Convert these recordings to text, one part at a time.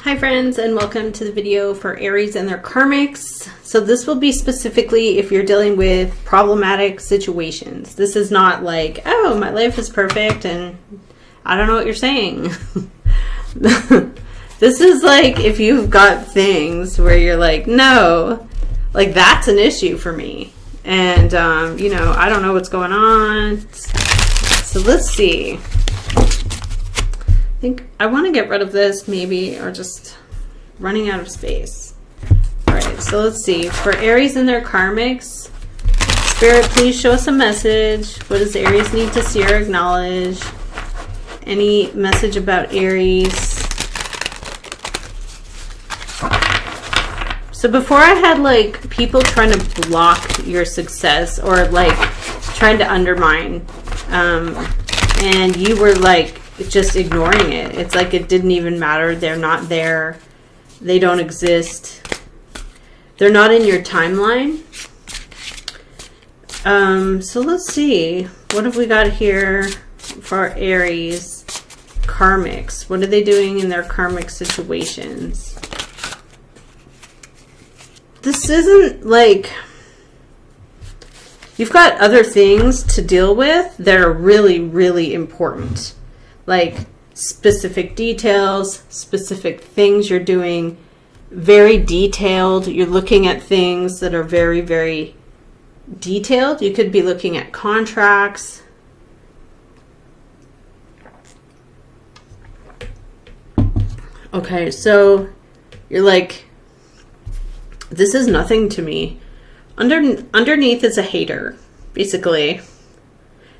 Hi friends, and welcome to the video for Aries and their karmics. So this will be specifically if you're dealing with problematic situations. This is not like, oh, my life is perfect and I don't know what you're saying. This is like if you've got things where you're like, no, like that's an issue for me. And, you know, I don't know what's going on. So let's see. I think I want to get rid of this maybe, or just running out of space. All right, so let's see. For Aries and their karmics, Spirit, please show us a message. What does Aries need to see or acknowledge? Any message about Aries? So before I had like people trying to block your success or like trying to undermine, and you were like, just ignoring it. It's like it didn't even matter. They're not there. They don't exist. They're not in your timeline. So let's see. What have we got here for Aries karmics? What are they doing in their karmic situations? This isn't like... You've got other things to deal with that are really, really important. Like specific details, specific things you're doing, very detailed. You're looking at things that are very, very detailed. You could be looking at contracts. Okay, so you're like, this is nothing to me. Underneath is a hater, basically.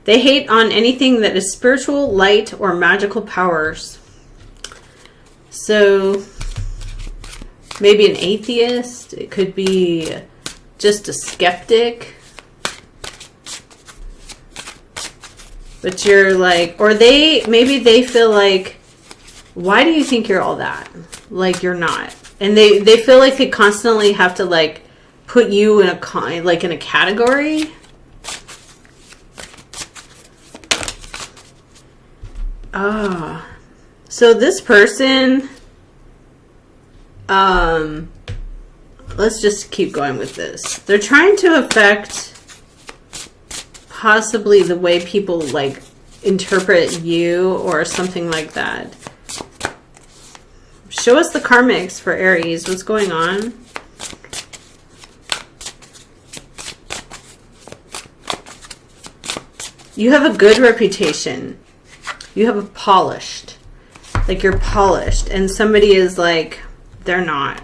They hate on anything that is spiritual, light, or magical powers. So maybe an atheist. It could be just a skeptic. But you're like, or maybe they feel like, why do you think you're all that? Like you're not. And they feel like they constantly have to like put you in a category. So this person, let's just keep going with this. They're trying to affect possibly the way people like interpret you or something like that. Show us the karmics for Aries. What's going on? You have a good reputation. You have a polished, like you're polished, and somebody is like, they're not.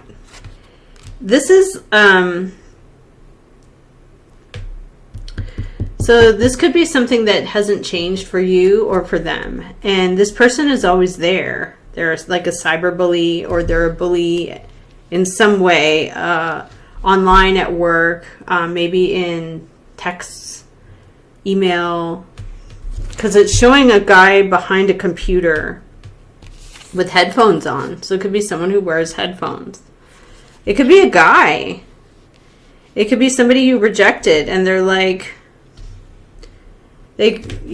This is, so this could be something that hasn't changed for you or for them. And this person is always there. They're like a cyber bully, or they're a bully in some way, online, at work, maybe in texts, email. Because it's showing a guy behind a computer with headphones on. So it could be someone who wears headphones. It could be a guy. It could be somebody you rejected and they're like, they could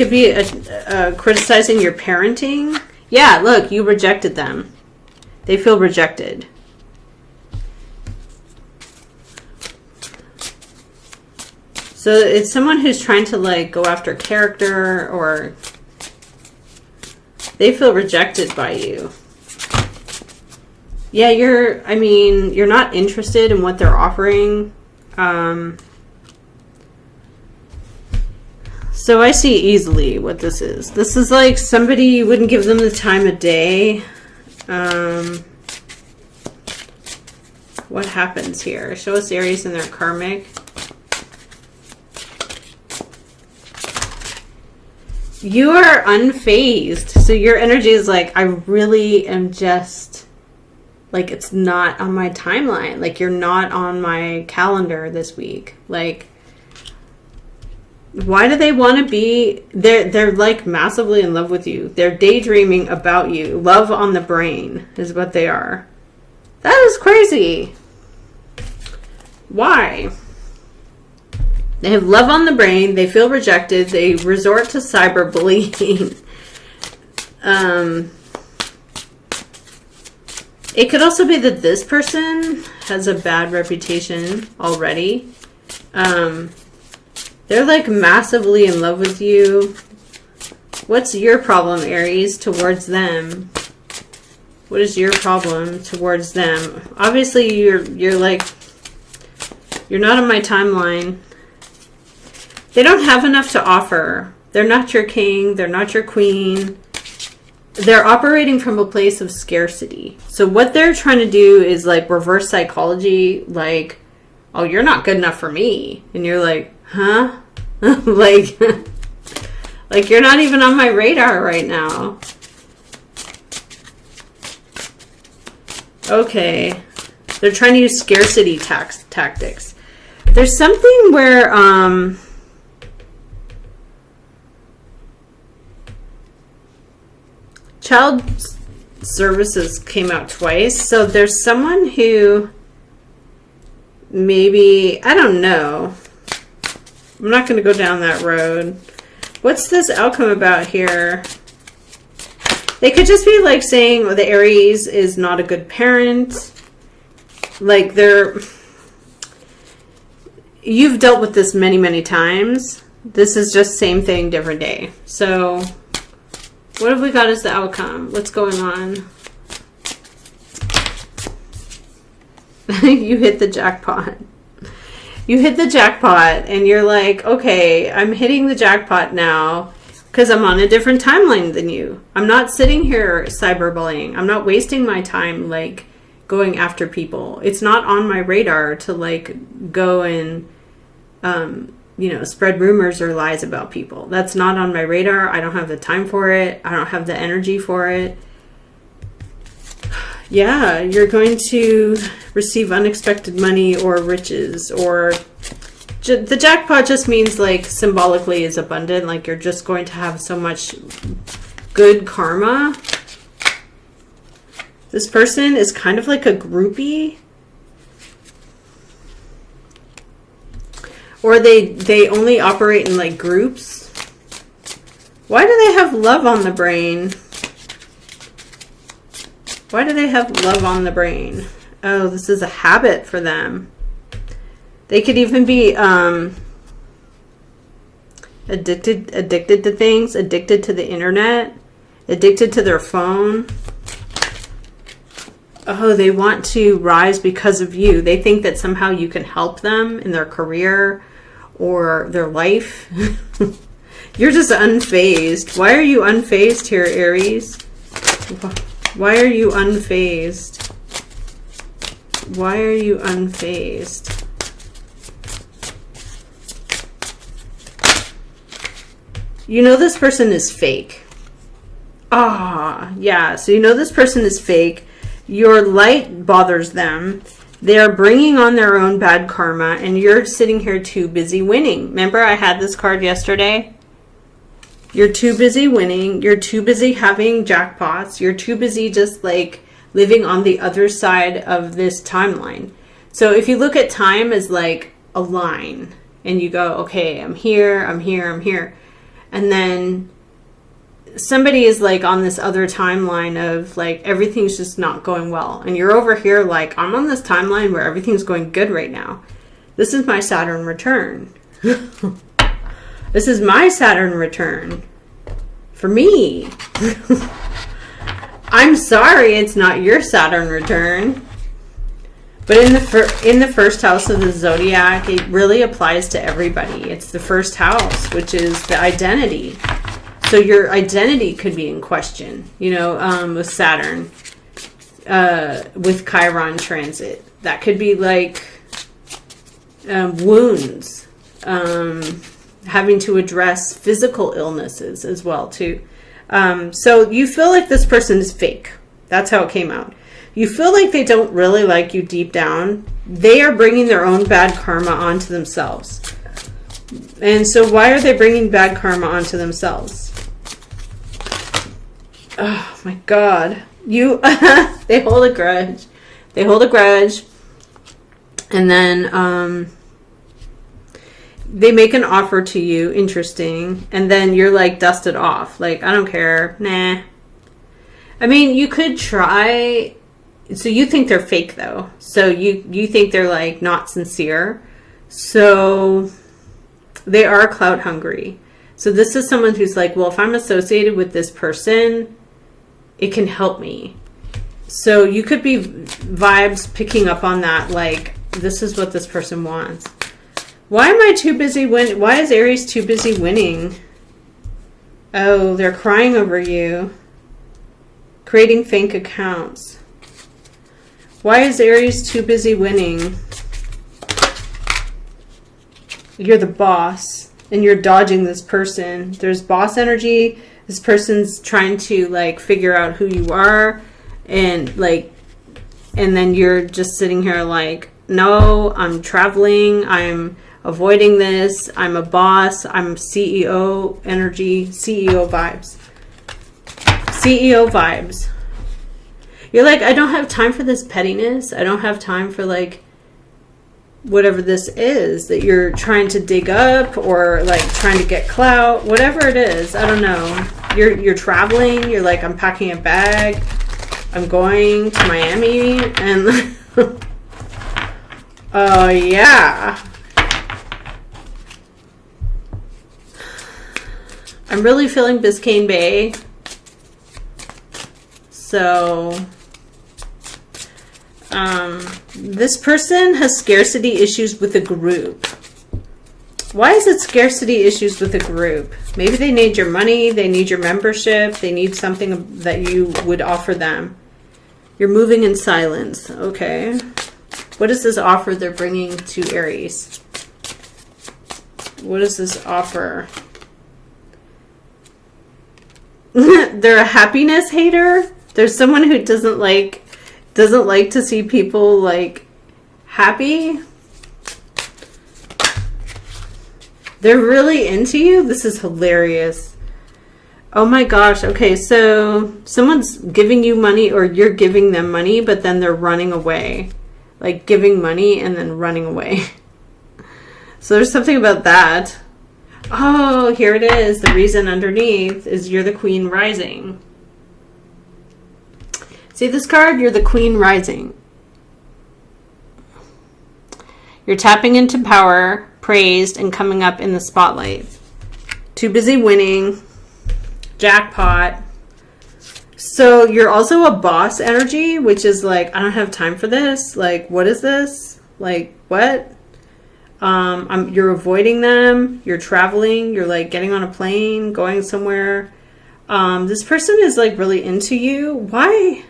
be criticizing your parenting. Yeah, look, you rejected them. They feel rejected. So it's someone who's trying to like go after character, or they feel rejected by you. Yeah, you're not interested in what they're offering. So I see easily what this is. This is like somebody, you wouldn't give them the time of day. What happens here? Show us Aries and their karmic. You are unfazed. So your energy is like, I really am just, like, it's not on my timeline. Like, you're not on my calendar this week. Like, why do they want to be, they're like massively in love with you. They're daydreaming about you. Love on the brain is what they are. That is crazy. Why? They have love on the brain. They feel rejected. They resort to cyberbullying. It could also be that this person has a bad reputation already. They're like massively in love with you. What's your problem, Aries, towards them? What is your problem towards them? Obviously, you're like, you're not on my timeline. They don't have enough to offer. They're not your king. They're not your queen. They're operating from a place of scarcity. So what they're trying to do is like reverse psychology. Like, oh, you're not good enough for me. And you're like, huh? like, like you're not even on my radar right now. Okay. They're trying to use scarcity tactics. There's something where, child services came out twice. So there's someone who maybe, I don't know. I'm not going to go down that road. What's this outcome about here? They could just be like saying, oh, the Aries is not a good parent. Like you've dealt with this many, many times. This is just same thing, different day. So what have we got as the outcome? What's going on? You hit the jackpot. You hit the jackpot and you're like, okay, I'm hitting the jackpot now because I'm on a different timeline than you. I'm not sitting here cyberbullying. I'm not wasting my time like going after people. It's not on my radar to like go and you know, spread rumors or lies about people. That's not on my radar. I don't have the time for it. I don't have the energy for it. Yeah, you're going to receive unexpected money or riches, or the jackpot just means like symbolically is abundant. Like you're just going to have so much good karma. This person is kind of like a groupie. Or they only operate in like groups. Why do they have love on the brain? Why do they have love on the brain? Oh, this is a habit for them. They could even be addicted to things, addicted to the internet, addicted to their phone. Oh, they want to rise because of you. They think that somehow you can help them in their career or their life. You're just unfazed. Why are you unfazed here, Aries? Why are you unfazed? Why are you unfazed? You know this person is fake. Ah, yeah. So you know this person is fake. Your light bothers them. They're bringing on their own bad karma, and you're sitting here too busy winning. Remember I had this card yesterday? You're too busy winning. You're too busy having jackpots. You're too busy just like living on the other side of this timeline. So if you look at time as like a line and you go, okay, I'm here, I'm here, I'm here. And then somebody is like on this other timeline of like everything's just not going well. And you're over here like, I'm on this timeline where everything's going good right now. This is my Saturn return. This is my Saturn return for me. I'm sorry it's not your Saturn return. But in the first house of the zodiac, it really applies to everybody. It's the first house, which is the identity. So your identity could be in question, you know, with Saturn, with Chiron transit. That could be like wounds, having to address physical illnesses as well too. So you feel like this person is fake. That's how it came out. You feel like they don't really like you deep down. They are bringing their own bad karma onto themselves. And so why are they bringing bad karma onto themselves? Oh my God. They hold a grudge. They hold a grudge. And then they make an offer to you, interesting, and then you're like dusted off. Like, I don't care. Nah. I mean, you could try So you think they're fake though. So you think they're like not sincere. So they are clout hungry. So this is someone who's like, well, if I'm associated with this person, it can help me. So you could be vibes picking up on that, like, this is what this person wants. Why am I too busy winning? Why is Aries too busy winning? Oh, they're crying over you. Creating fake accounts. Why is Aries too busy winning? You're the boss and you're dodging this person. There's boss energy. This person's trying to like figure out who you are, and like, and then you're just sitting here like, no, I'm traveling. I'm avoiding this. I'm a boss. I'm CEO energy, CEO vibes. CEO vibes. You're like, I don't have time for this pettiness. I don't have time for like whatever this is that you're trying to dig up, or like trying to get clout, whatever it is. I don't know. You're traveling. You're like, I'm packing a bag. I'm going to Miami, and oh yeah. I'm really feeling Biscayne Bay. So this person has scarcity issues with a group. Why is it scarcity issues with a group? Maybe they need your money, they need your membership, they need something that you would offer them. You're moving in silence. Okay. What is this offer they're bringing to Aries? What is this offer? They're a happiness hater. There's someone who doesn't like to see people like happy. They're really into you. This is hilarious. Oh my gosh. Okay, so someone's giving you money, or you're giving them money, but then they're running away. Like giving money and then running away. So there's something about that. Oh, here it is. The reason underneath is you're the queen rising. See this card? You're the queen rising. You're tapping into power, praised, and coming up in the spotlight. Too busy winning. Jackpot. So you're also a boss energy, which is like, I don't have time for this. Like, what is this? Like, what? You're avoiding them. You're traveling. You're like getting on a plane, going somewhere. This person is like really into you. Why?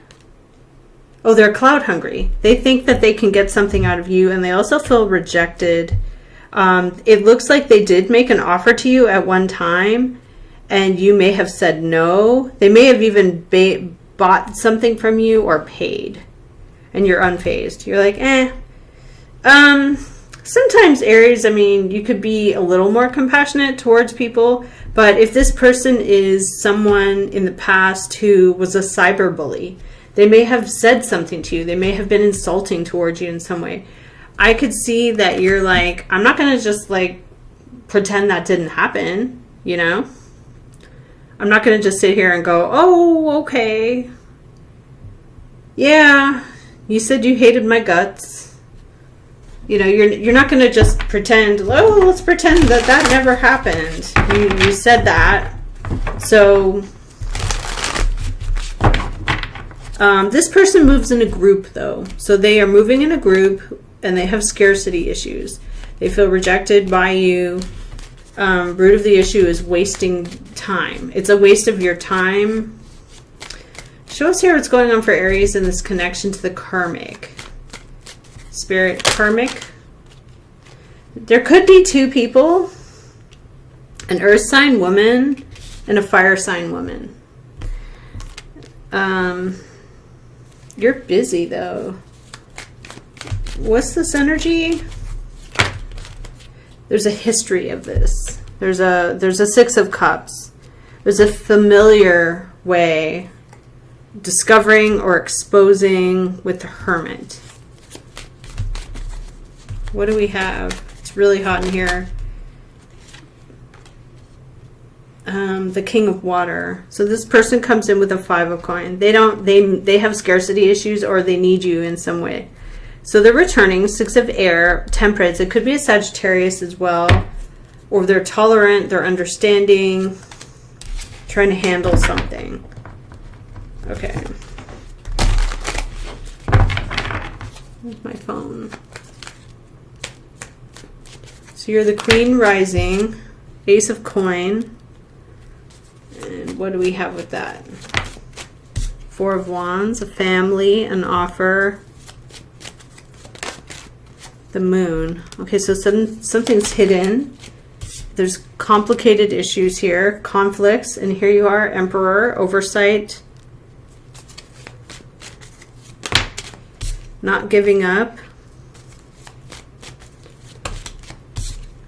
Oh, they're clout hungry. They think that they can get something out of you, and they also feel rejected. It looks like they did make an offer to you at one time, and you may have said no. They may have even bought something from you or paid, and you're unfazed. You're like, eh. Sometimes Aries, I mean, you could be a little more compassionate towards people, but if this person is someone in the past who was a cyber bully, they may have said something to you. They may have been insulting towards you in some way. I could see that you're like, I'm not going to just like pretend that didn't happen, you know? I'm not going to just sit here and go, oh, okay. Yeah, you said you hated my guts. You know, you're not going to just pretend, oh, let's pretend that that never happened. You said that. So this person moves in a group, though. So they are moving in a group, and they have scarcity issues. They feel rejected by you. Root of the issue is wasting time. It's a waste of your time. Show us here what's going on for Aries in this connection to the karmic. Spirit karmic. There could be two people. An earth sign woman and a fire sign woman. You're busy though. What's this energy? There's a history of this. There's a Six of Cups. There's a familiar way, discovering or exposing with the Hermit. What do we have? It's really hot in here. the king of water. So this person comes in with a 5 of coin. They have scarcity issues, or they need you in some way. So they're returning. 6 of air, temperance. It could be a Sagittarius as well. Or they're tolerant, they're understanding, trying to handle something. Okay. Where's my phone? So you're the queen rising, ace of coin. And what do we have with that? 4 of wands, a family, an offer, the moon. Okay, so something's hidden. There's complicated issues here, conflicts, and here you are, emperor, oversight, not giving up,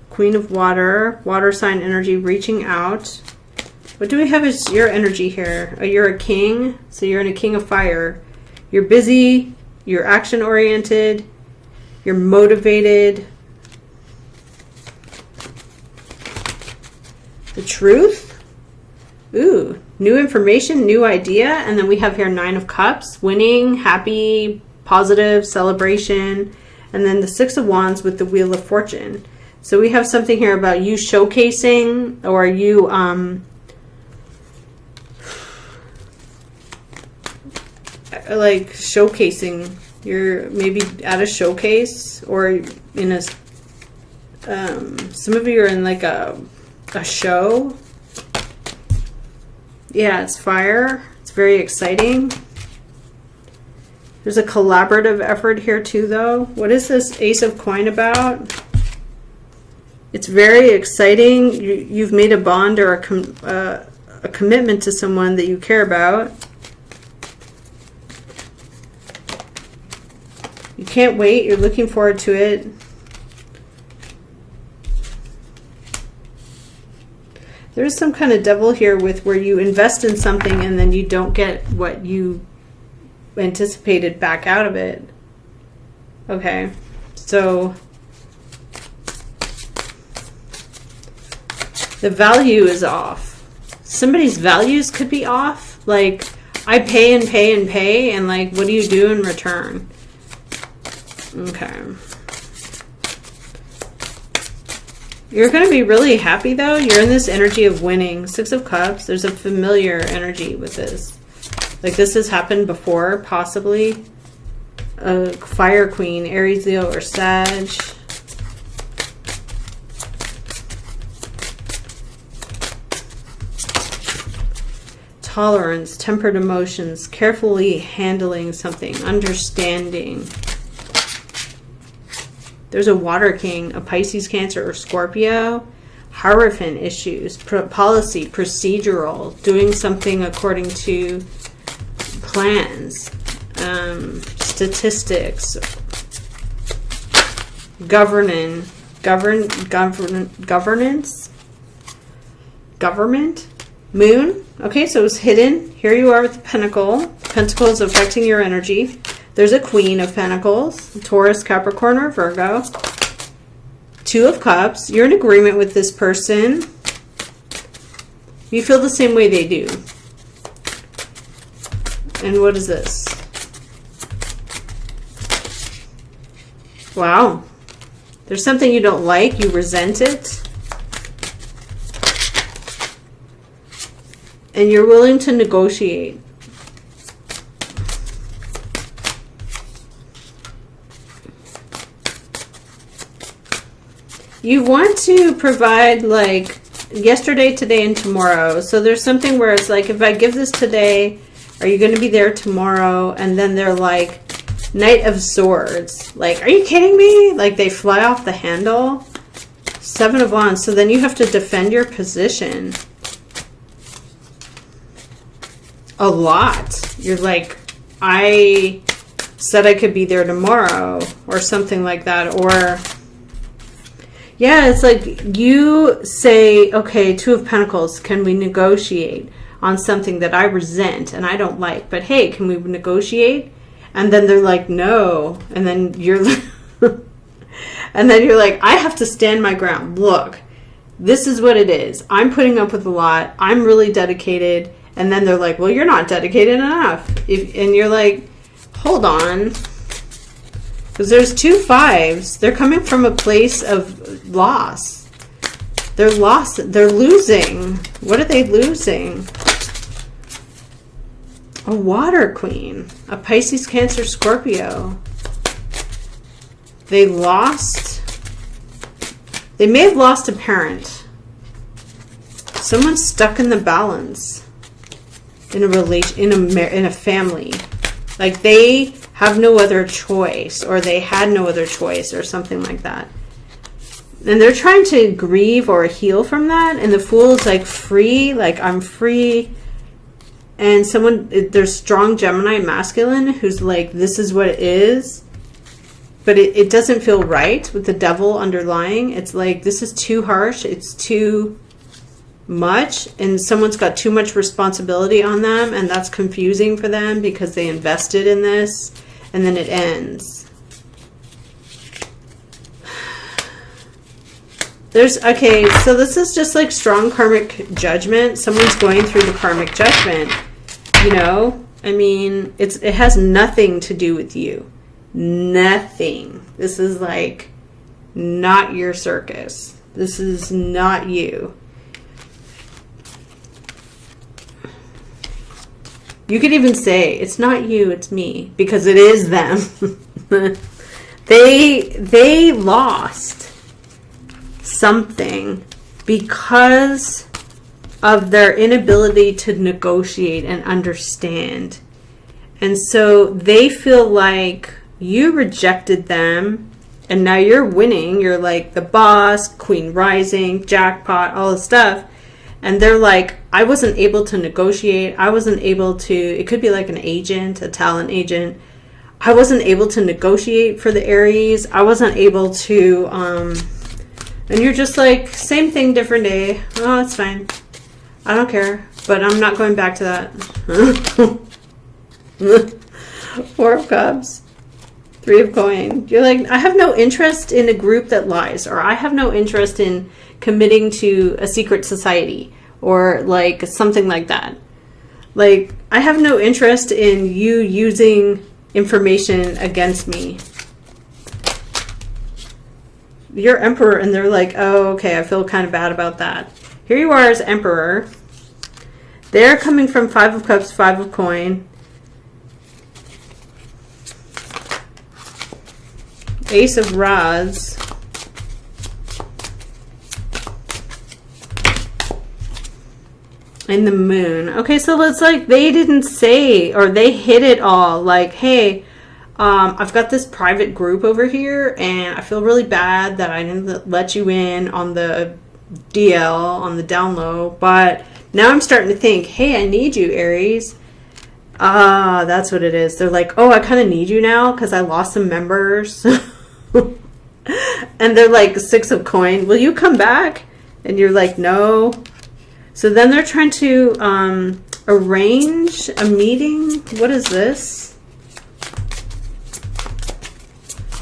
queen of water, water sign energy, reaching out. What do we have as your energy here? Oh, you're a king, so you're in a king of fire. You're busy, you're action oriented, you're motivated. The truth. Ooh, new information, new idea. And then we have here 9 of cups, winning, happy, positive, celebration. And then the 6 of wands with the wheel of fortune. So we have something here about you showcasing, or you like showcasing. You're maybe at a showcase, or in a some of you are in like a show. Yeah, it's fire. It's very exciting. There's a collaborative effort here too, though. What is this ace of coin about? It's very exciting. You've made a bond or a commitment to someone that you care about. You can't wait. You're looking forward to it. There's some kind of devil here with where you invest in something and then you don't get what you anticipated back out of it. Okay, so the value is off. Somebody's values could be off. Like, I pay and pay and pay, and like, what do you do in return? Okay. You're going to be really happy, though. You're in this energy of winning. 6 of cups. There's a familiar energy with this. Like, this has happened before, possibly. A fire queen, Aries, Leo, or Sag. Tolerance, tempered emotions, carefully handling something, understanding. There's a water king, a Pisces, Cancer, or Scorpio. Hierophant issues, policy, procedural, doing something according to plans, statistics, governance, government, moon. Okay, so it's hidden. Here you are with the pentacle. Pentacle is affecting your energy. There's a queen of pentacles, Taurus, Capricorn, or Virgo. 2 of cups. You're in agreement with this person. You feel the same way they do. And what is this? Wow. There's something you don't like. You resent it. And you're willing to negotiate. You want to provide like yesterday, today, and tomorrow. So there's something where it's like, if I give this today, are you going to be there tomorrow? And then they're like, Knight of Swords. Like, are you kidding me? Like, they fly off the handle. 7 of Wands. So then you have to defend your position. A lot. You're like, I said I could be there tomorrow, or something like that. Or yeah, it's like you say, okay, 2 of Pentacles, can we negotiate on something that I resent and I don't like? But hey, can we negotiate? And then they're like, no. And then you're and then you're like, I have to stand my ground. Look, this is what it is. I'm putting up with a lot. I'm really dedicated. And then they're like, well, you're not dedicated enough. And you're like, hold on. Because there's 2 5s. They're coming from a place of loss. They're lost. They're losing. What are they losing? A water queen. A Pisces, Cancer, Scorpio. They lost. They may have lost a parent. Someone's stuck in the balance. In a relation, in a family. Like they have no other choice, or they had no other choice, or something like that. And they're trying to grieve or heal from that. And the Fool is like free, like I'm free. And there's strong Gemini masculine who's like, this is what it is. But it doesn't feel right with the Devil underlying. It's like, this is too harsh. It's too much. And someone's got too much responsibility on them. And that's confusing for them because they invested in this. And then it ends. Okay, so this is just like strong karmic judgment. Someone's going through the karmic judgment. You know, I mean, it has nothing to do with you. Nothing. This is like not your circus. This is not you. You could even say it's not you, it's me, because it is them. They lost something because of their inability to negotiate and understand. And so they feel like you rejected them and now you're winning. You're like the boss, queen rising, jackpot, all this stuff. And they're like, I wasn't able to negotiate. I wasn't able to, it could be like an agent, a talent agent. I wasn't able to negotiate for the Aries. I wasn't able to, and you're just like, same thing, different day. Oh, it's fine. I don't care, but I'm not going back to that. 4 of Cups, 3 of Coins. You're like, I have no interest in a group that lies, or I have no interest in committing to a secret society, or like something like that. Like, I have no interest in you using information against me. You're Emperor, and they're like, oh, okay, I feel kind of bad about that. Here you are as Emperor. They're coming from 5 of Cups, 5 of Coins. Ace of Rods. And the Moon. Okay, so it's like they didn't say, or they hid it all. Like, hey, I've got this private group over here, and I feel really bad that I didn't let you in on the DL, on the down low. But now I'm starting to think, hey, I need you, Aries. That's what it is. They're like, oh, I kind of need you now because I lost some members. And they're like, 6 of Coins. Will you come back? And you're like, no. So then they're trying to arrange a meeting. What is this?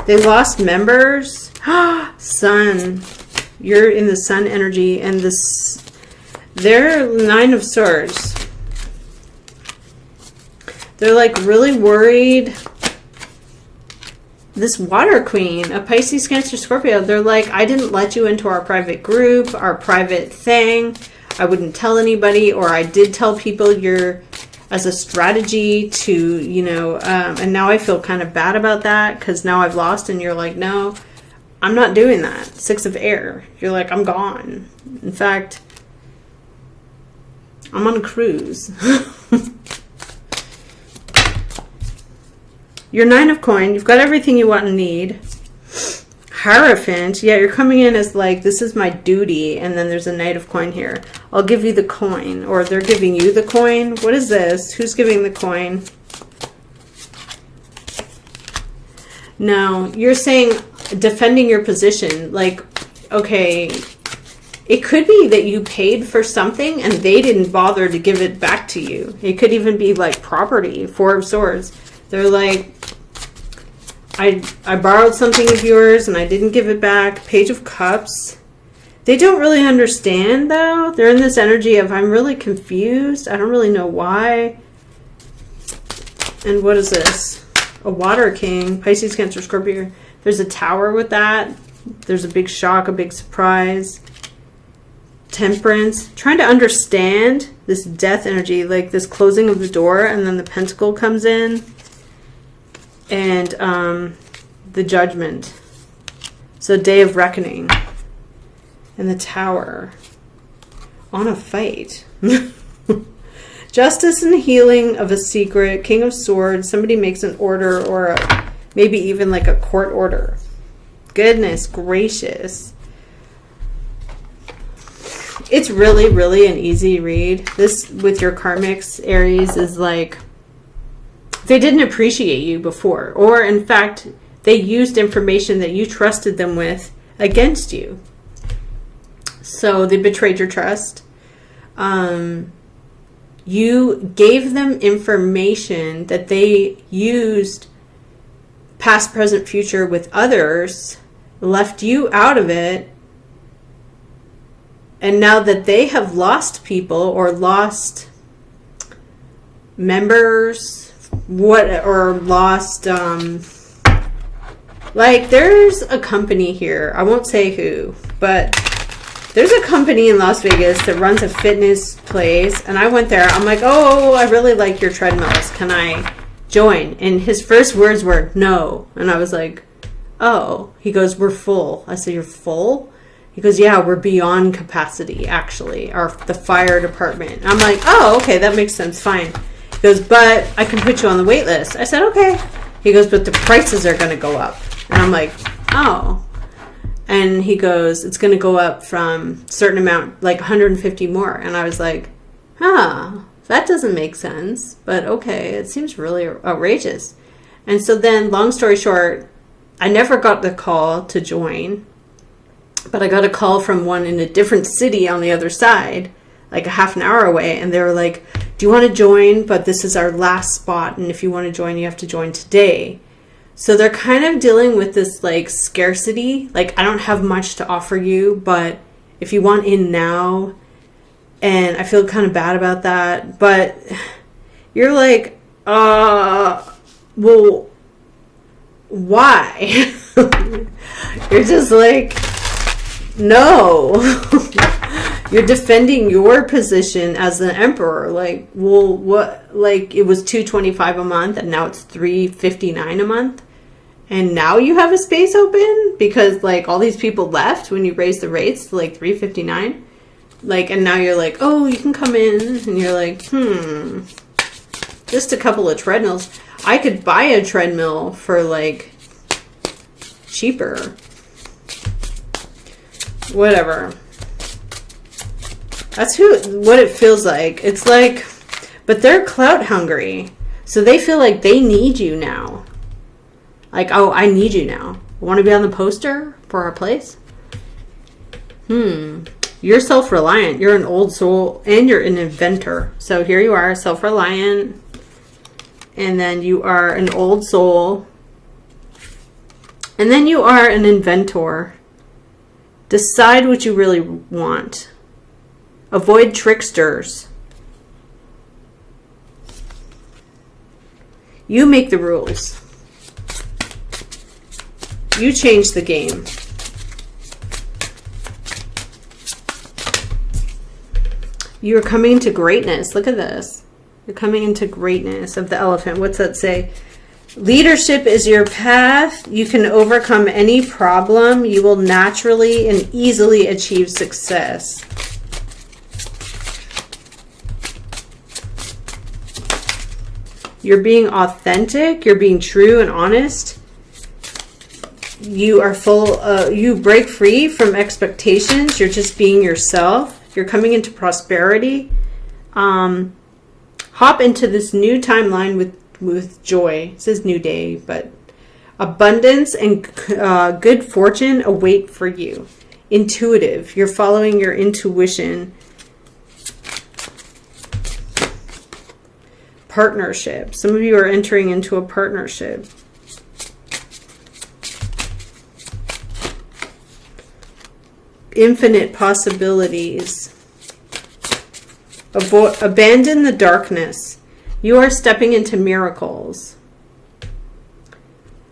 They lost members. Sun. You're in the Sun energy. And this, they're 9 of Swords. They're like really worried. This Water Queen, a Pisces, Cancer, Scorpio, they're like, I didn't let you into our private group, our private thing. I wouldn't tell anybody, or I did tell people you're as a strategy to, you know, and now I feel kind of bad about that because now I've lost, and you're like, no, I'm not doing that. 6 of Air. You're like, I'm gone. In fact, I'm on a cruise. You're 9 of Coins. You've got everything you want and need. Hierophant. Yeah, you're coming in as like, this is my duty. And then there's a Knight of Coin here. I'll give you the coin. Or they're giving you the coin. What is this? Who's giving the coin? No, you're saying defending your position. Like, okay, it could be that you paid for something and they didn't bother to give it back to you. It could even be like property. 4 of Swords. They're like, I borrowed something of yours and I didn't give it back. Page of Cups. They don't really understand, though. They're in this energy of, I'm really confused. I don't really know why. And what is this? A water king. Pisces, Cancer, Scorpio. There's a tower with that. There's a big shock, a big surprise. Temperance. Trying to understand this death energy, like this closing of the door, and then the pentacle comes in. And the judgment. So day of reckoning. And the tower. On a fight. Justice and healing of a secret. King of Swords. Somebody makes an order, or maybe even like a court order. Goodness gracious. It's really, really an easy read. This, with your karmics, Aries, is like, they didn't appreciate you before. Or, in fact, they used information that you trusted them with against you. So, they betrayed your trust. You gave them information that they used past, present, future with others, left you out of it, and now that they have lost people or lost members, or lost, like, there's a company here, I won't say who, but there's a company in Las Vegas that runs a fitness place, and I went there. I'm like, oh, I really like your treadmills. Can I join? And his first words were, no. And I was like, oh. He goes, we're full. I said, you're full? He goes, yeah, we're beyond capacity, actually. The fire department. I'm like, oh, okay, that makes sense. Fine. He goes, but I can put you on the wait list. I said, okay. He goes, but the prices are going to go up. And I'm like, oh. And he goes, it's going to go up from a certain amount, like 150 more. And I was like, that doesn't make sense. But okay, it seems really outrageous. And so then, long story short, I never got the call to join. But I got a call from one in a different city on the other side, like a half an hour away. And they were like, do you want to join? But this is our last spot. And if you want to join, you have to join today. So they're kind of dealing with this like scarcity. Like, I don't have much to offer you, but if you want in now, and I feel kind of bad about that, but you're like, well, why? You're just like, no. You're defending your position as an emperor. Like, well, what? Like, it was $225 a month, and now it's $359 a month. And now you have a space open because, like, all these people left when you raised the rates to, like, $359. Like, and now you're like, oh, you can come in. And you're like, just a couple of treadmills. I could buy a treadmill for, like, cheaper. Whatever. That's what it feels like. It's like, but they're clout hungry. So they feel like they need you now. Like, oh, I need you now. Want to be on the poster for our place? You're self-reliant. You're an old soul and you're an inventor. So here you are, self-reliant. And then you are an old soul. And then you are an inventor. Decide what you really want. Avoid tricksters. You make the rules. You change the game. You're coming into greatness. Look at this. You're coming into greatness of the elephant. What's that say? Leadership is your path. You can overcome any problem. You will naturally and easily achieve success. You're being authentic. You're being true and honest. You are you break free from expectations. You're just being yourself. You're coming into prosperity. Hop into this new timeline with joy. It says new day, but abundance and good fortune await for you. Intuitive. You're following your intuition. Partnership. Some of you are entering into a partnership. infinite possibilities. Abandon the darkness. You are stepping into miracles.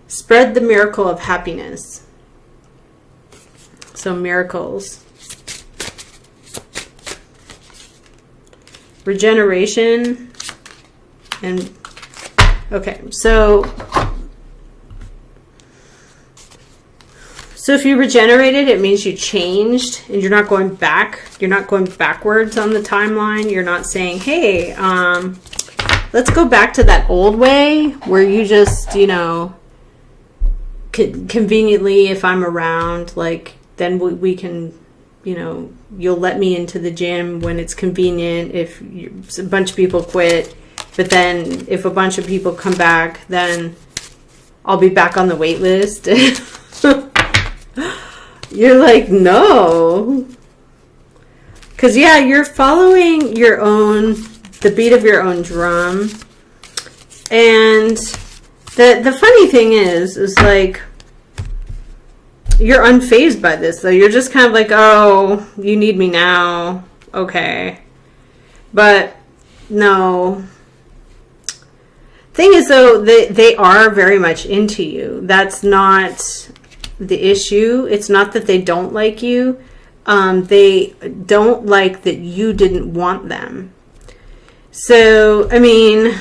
Spread the miracle of happiness. So miracles. Regeneration. And okay, so if you regenerated, it means you changed and you're not going back. You're not going backwards on the timeline. You're not saying, hey, let's go back to that old way where you just, you know, conveniently, if I'm around, like, then we can, you know, you'll let me into the gym when it's convenient if a bunch of people quit. But then if a bunch of people come back, then I'll be back on the wait list. You're like, no. Because, yeah, you're following the beat of your own drum. And the funny thing is like, you're unfazed by this, though. You're just kind of like, oh, you need me now. Okay. But, no. Thing is, though, they are very much into you. That's not the issue. It's not that they don't like you. They don't like that you didn't want them. So, I mean,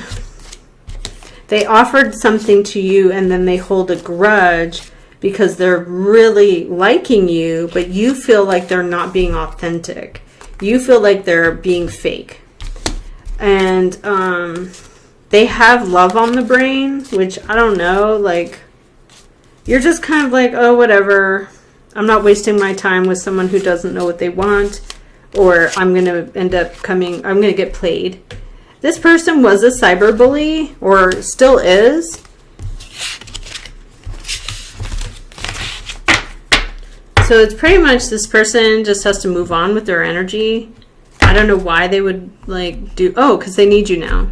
they offered something to you and then they hold a grudge because they're really liking you, but you feel like they're not being authentic. You feel like they're being fake. And they have love on the brain, which I don't know, like, you're just kind of like, oh, whatever. I'm not wasting my time with someone who doesn't know what they want, or I'm going to end up I'm going to get played. This person was a cyberbully, or still is. So it's pretty much this person just has to move on with their energy. I don't know why they would like do, oh, because they need you now.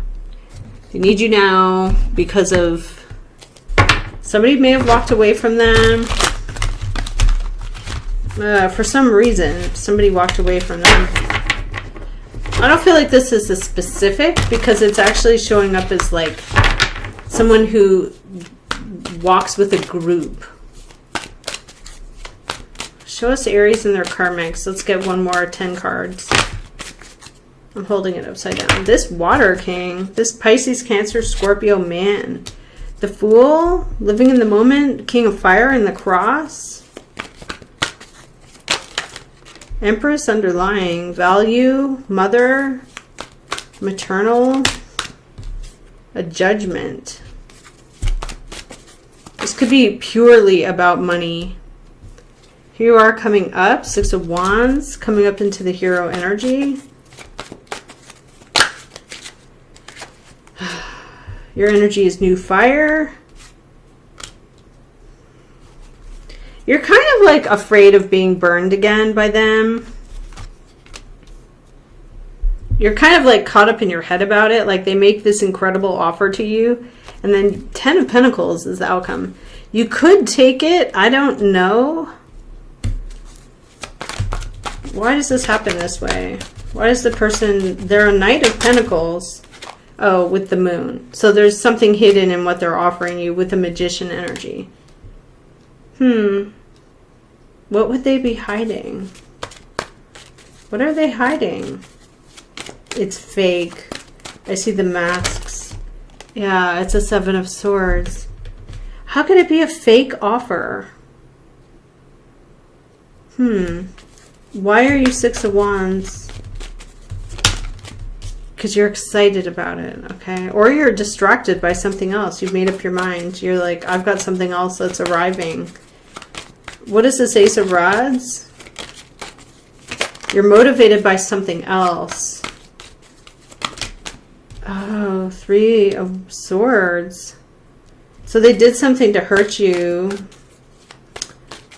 They need you now because of somebody may have walked away from them. For some reason, somebody walked away from them. I don't feel like this is a specific because it's actually showing up as like someone who walks with a group. Show us Aries and their karmics. Let's get one more 10 cards. I'm holding it upside down. This water king, this Pisces, Cancer, Scorpio man. The Fool, living in the moment, King of Fire and the Cross. Empress underlying, value, mother, maternal, a judgment. This could be purely about money. Here you are coming up, Six of Wands, coming up into the hero energy. Your energy is new fire. You're kind of like afraid of being burned again by them. You're kind of like caught up in your head about it. Like they make this incredible offer to you. And then 10 of Pentacles is the outcome. You could take it. I don't know. Why does this happen this way? Why does the person, they're a Knight of Pentacles. Oh, with the moon. So there's something hidden in what they're offering you with the Magician energy. What would they be hiding? What are they hiding? It's fake. I see the masks. Yeah, it's a Seven of Swords. How could it be a fake offer? Why are you Six of Wands? Because you're excited about it, okay? Or you're distracted by something else. You've made up your mind. You're like, I've got something else that's arriving. What is this Ace of Rods? You're motivated by something else. Oh, Three of Swords. So they did something to hurt you.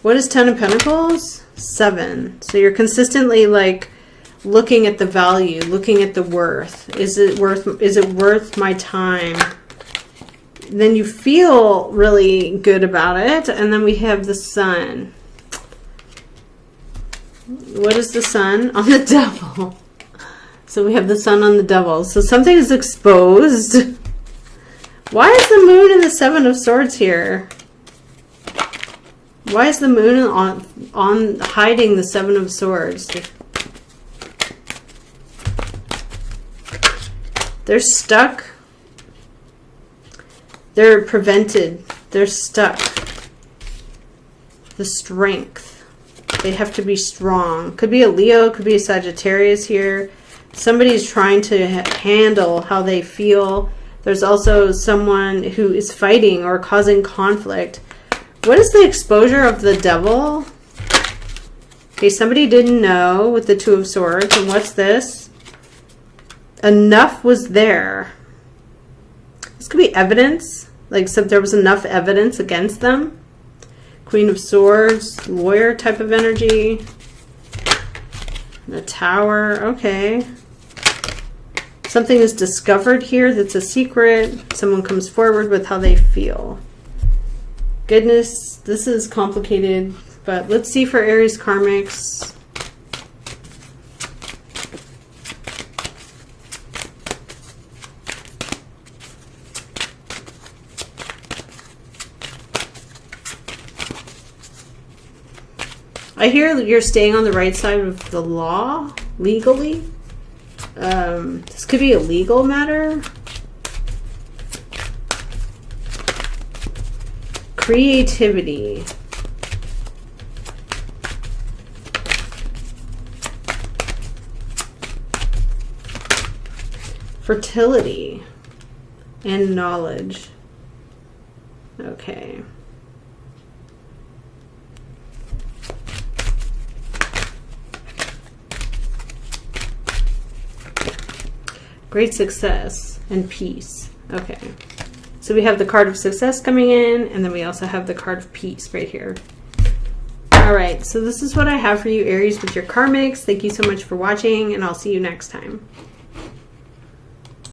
What is 10 of Pentacles? 7. So you're consistently like looking at the value, looking at the worth. Is it worth my time? Then you feel really good about it. And then we have the Sun. What is the sun on the devil? So we have the sun on the devil. So something is exposed. Why is the moon in the Seven of Swords here? Why is the moon on hiding the Seven of Swords? They're stuck. They're prevented. They're stuck. The strength. They have to be strong. Could be a Leo, could be a Sagittarius here. Somebody's trying to handle how they feel. There's also someone who is fighting or causing conflict. What is the exposure of the devil? Okay, somebody didn't know with the Two of Swords. And what's this? Enough was there. This could be evidence. Like there was enough evidence against them. Queen of Swords, lawyer type of energy. The Tower, okay. Something is discovered here that's a secret. Someone comes forward with how they feel. Goodness, this is complicated, but let's see for Aries Karmics. I hear you're staying on the right side of the law, legally. This could be a legal matter. Creativity. Fertility. And knowledge. Okay. Great success and peace. Okay. So we have the card of success coming in, and then we also have the card of peace right here. All right. So this is what I have for you, Aries, with your karmics. Thank you so much for watching, and I'll see you next time.